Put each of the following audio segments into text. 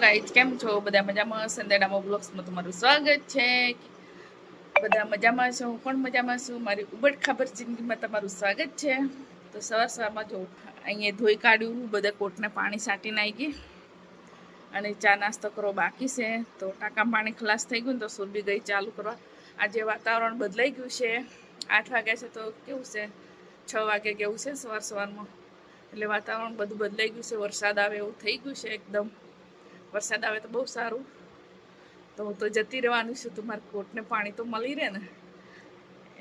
Guys, કેમ છો? બધા મજામાં? સંદેડામાં બ્લોગ્સમાં તમારું સ્વાગત છે. બધા મજામાં છો? હું પણ મજામાં છું. મારી ઉબડ ખાબર જિંદગીમાં તમારું સ્વાગત છે. તો સવારમાં જો અહીંયા ધોઈ કાઢ્યું, બધા કોટને પાણી છાંટીને આવી ગઈ અને ચા નાસ્તો કરો બાકી છે. તો ટાંકામાં પાણી ખલાસ થઈ ગયું ને તો સુરભી ગઈ ચાલુ કરવા. આજે વાતાવરણ બદલાઈ ગયું છે. 8 વાગ્યા છે તો કેવું છે, 6 વાગે કેવું છે સવારમાં. એટલે વાતાવરણ બધું બદલાઈ ગયું છે. વરસાદ આવે એવું થઈ ગયું છે એકદમ. વરસાદ આવે તો બહુ સારું. તો જતી રહેવાનું છે. તો મારે કોટને પાણી તો મળી રહે ને,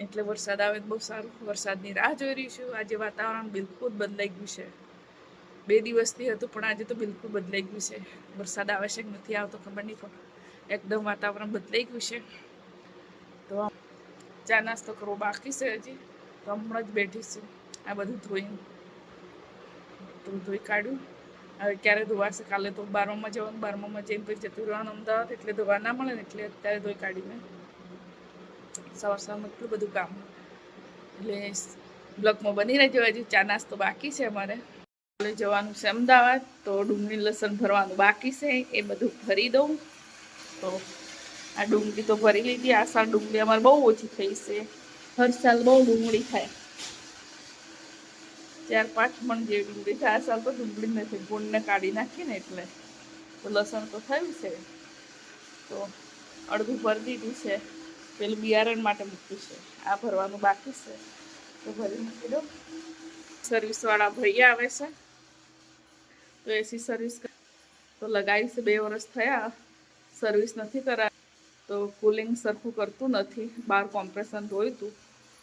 એટલે વરસાદ આવે તો બહુ સારું. વરસાદની રાહ જોઈ રહી છું. આજે વાતાવરણ બિલકુલ બદલાઈ ગયું છે. 2 દિવસથી હતું પણ આજે તો બિલકુલ બદલાઈ ગયું છે. વરસાદ આવે છે કે નથી આવતો ખબર નહીં, પણ એકદમ વાતાવરણ બદલાઈ ગયું છે. તો ચા નાસ્તો કરવો બાકી છે હજી. તો હમણાં જ બેઠી છું. આ બધું ધોઈ કાઢ્યું. હવે ક્યારે ધોવાશે? કાલે તો 12માં જવાનું, 12માં જઈને પછી જતું રહેવાનું અમદાવાદ, એટલે ધોવા ના મળે ને, એટલે અત્યારે ધોઈ કાઢીને સવારમાં એટલું બધું કામ. એટલે બ્લોગમાં બની રહેજો. હજી ચા નાસ્તો બાકી છે અમારે. જવાનું છે અમદાવાદ, તો ડુંગળી લસણ ભરવાનું બાકી છે, એ બધું ભરી દઉં. તો આ ડુંગળી તો ભરી લીધી. આ સાલ ડુંગળી અમારે બહુ ઓછી થઈ છે. હર સાલ બહુ ડુંગળી થાય, 4-5 મણ જેવી ડુંગળી થાય. આ સાલ તો ડુંગળી નથી, ગુણને કાઢી નાખી ને એટલે. તો લસણ તો થયું છે, તો અડધું ભરી દીધું છે. પેલું બિયારણ માટે મૂક્યું છે, આ ભરવાનું બાકી છે, તો ભરી મૂકી દો. સર્વિસવાળા ભૈયા આવે છે, તો એસી સર્વિસ તો લગાવી છે. 2 વર્ષ થયા, સર્વિસ નથી કરાવી. તો કુલિંગ સરખું કરતું નથી. બહાર કોમ્પ્રેસર ધોયું હતું,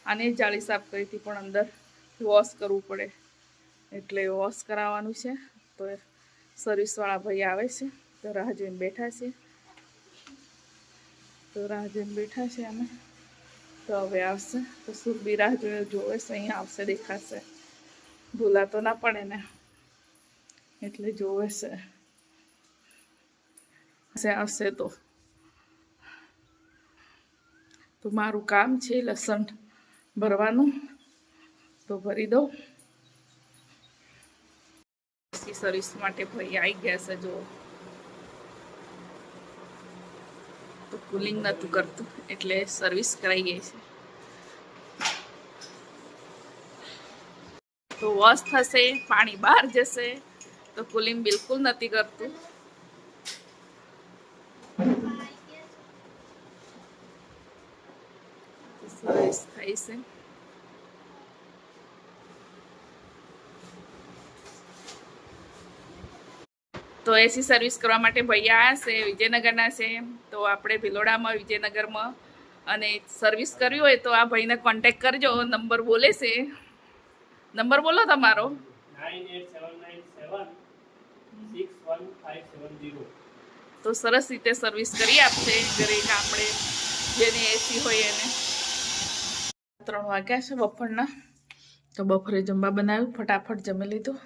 આને જાળી સાફ કરી હતી, પણ અંદર વોશ કરવું પડે, એટલે વોશ કરાવવાનું છે. તો સર્વિસવાળા ભાઈ આવે છે, તો રાહ જોઈને બેઠા છે. અમે તો હવે આવશે. તો સુરભી રાહ જોવે છે, અહીંયા આવશે, દેખાશે. ભૂલા તો ના પડે ને, એટલે જોવે છે. આવશે તો મારું કામ છે લસણ ભરવાનું, તો ભરી દઉં. સર્વિસ માટે ભાઈ આવી ગયા છે. જો તો કુલિંગ નહોતું કરતું, એટલે સર્વિસ કરાઈ ગઈ છે. તો વોશ થશે, પાણી બહાર જશે. તો કુલિંગ બિલકુલ નથી કરતું. સર્વિસ થઈ છે. તો એસી સર્વિસ કરવા માટે ભૈયા છે, વિજયનગરના છે. તો આપણે ભિલોડામાં, વિજયનગરમાં અને સર્વિસ કરવી હોય તો આ ભાઈને કોન્ટેક કરજો. નંબર બોલે છે, નંબર બોલો તમારો. 9879761570. તો સરસ રીતે સર્વિસ કરી આપશે ઘરે, આપણે જેને એસી હોય એને. 3 વાગ્યા છે બપોરના. તો બપોરે જમવા બનાવ્યું, ફટાફટ જમી લીધું.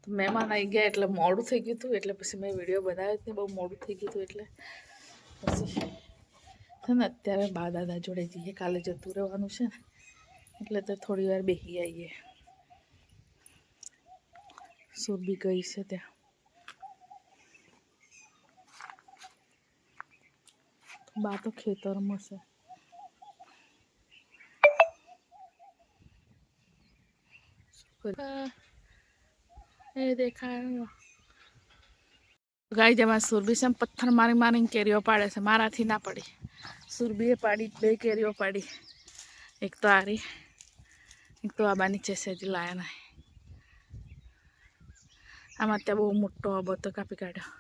તો મહેમાન આવી ગયા એટલે મોડું થઈ ગયું હતું, એટલે પછી મેં વિડીયો બનાવ્યો જ નહીં. બહુ મોડું થઈ ગયું હતું, એટલે પછી છે ને અત્યારે બા દાદા જોડે જઈએ. કાલે જતું રહેવાનું છે ને, એટલે તો થોડી વાર બેસી આવીએ. સુરભી ગઈ છે ત્યાં. બા તો ખેતરમાં છે. એ દેખાય ગાય જમા. સુરભી છે પથ્થર મારીને કેરીઓ પાડે છે. મારાથી ના પડી, સુરભીએ પાડી. 2 કેરીઓ પાડી. એક તો આરી, એક તો આબા નીચે છે, હજી લાયા નહીં. આમાં ત્યાં બહુ મોટો આબો તો કાપી કાઢ્યો,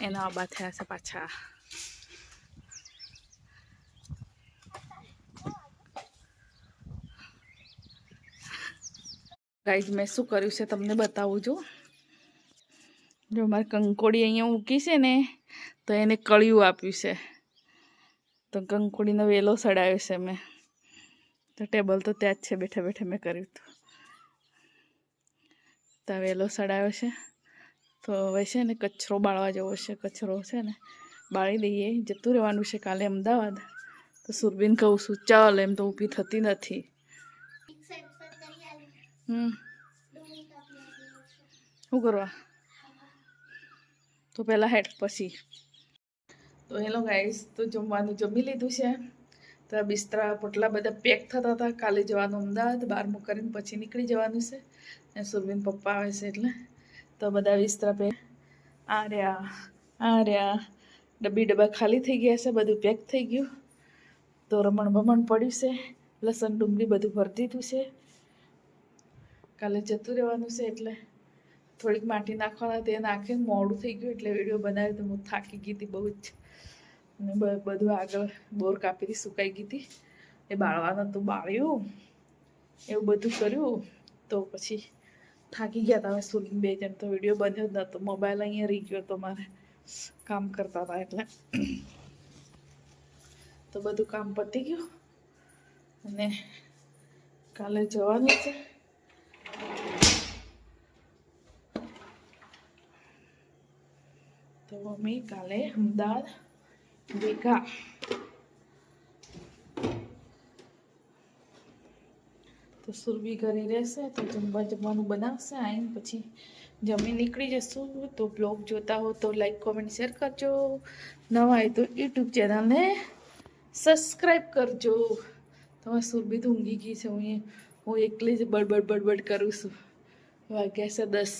એના આબા થયા છે પાછા. ગાઈઝ, મેં શું કર્યું છે તમને બતાવું છું. જો મારે કંકોડી અહીંયા મૂકી છે ને, તો એને કળિયું આપ્યું છે. તો કંકોડીનો વેલો સડાવ્યો છે મેં. તો ટેબલ તો ત્યાં જ છે, બેઠા બેઠા મેં કર્યું હતું. તો વેલો સડાવ્યો છે. તો હવે છે ને કચરો બાળવા જવો છે. કચરો છે ને બાળી દઈએ. જતું રહેવાનું છે કાલે અમદાવાદ. તો સુરભીને કહું છું ચાલ, એમ તો ઊભી થતી નથી. શું કરવા? તો પહેલાં હેડ પછી. તો હેલો ગાઈસ, તો જમવાનું જમી લીધું છે. તો બિસ્તરા પોટલા બધા પેક થતા હતા. કાલે જવાનું અમદાવાદ, 12મું કરીને પછી નીકળી જવાનું છે. ને સુરવીન પપ્પા આવે છે એટલે તો બધા બિસ્તરા પેક આ રહ્યા ડબ્બા ખાલી થઈ ગયા છે, બધું પેક થઈ ગયું. તો રમણ ભમણ પડ્યું છે, લસણ ડુંગળી બધું ભરી દીધું છે. કાલે જતું રહેવાનું છે એટલે થોડીક માટી નાખવાના તે નાખીને મોડું થઈ ગયું એટલે વિડીયો બનાવ્યો. તો હું થાકી ગઈ હતી બહુ જ, અને બધું આગળ બોર કાપીથી સુકાઈ ગઈ હતી. એ બાળવાનું હતું, બાળ્યું, એવું બધું કર્યું. તો પછી થાકી ગયા હતા. હવે સુરવીન 2 જણ તો વિડીયો બન્યો જ નહોતો. મોબાઈલ અહીંયા રહી ગયો તો મારે કામ કરતા હતા એટલે. તો બધું કામ પતી ગયું અને કાલે જવાનું છે. તો મમ્મી કાલે અમદાવાદ ભેગા. તો સુરભી ઘરે રહેશે તો જમવાનું બનાવશે. આવીને પછી જમી નીકળી જશું. તો બ્લોગ જોતા હો તો લાઈક કોમેન્ટ શેર કરજો. નવા હોય તો યુટ્યુબ ચેનલને સબસ્ક્રાઈબ કરજો. તમારી સુરભી તો ઊંઘી ગઈ છે. હું એકલી જ બડબડ કરું છું. વાગ્યા છે 10.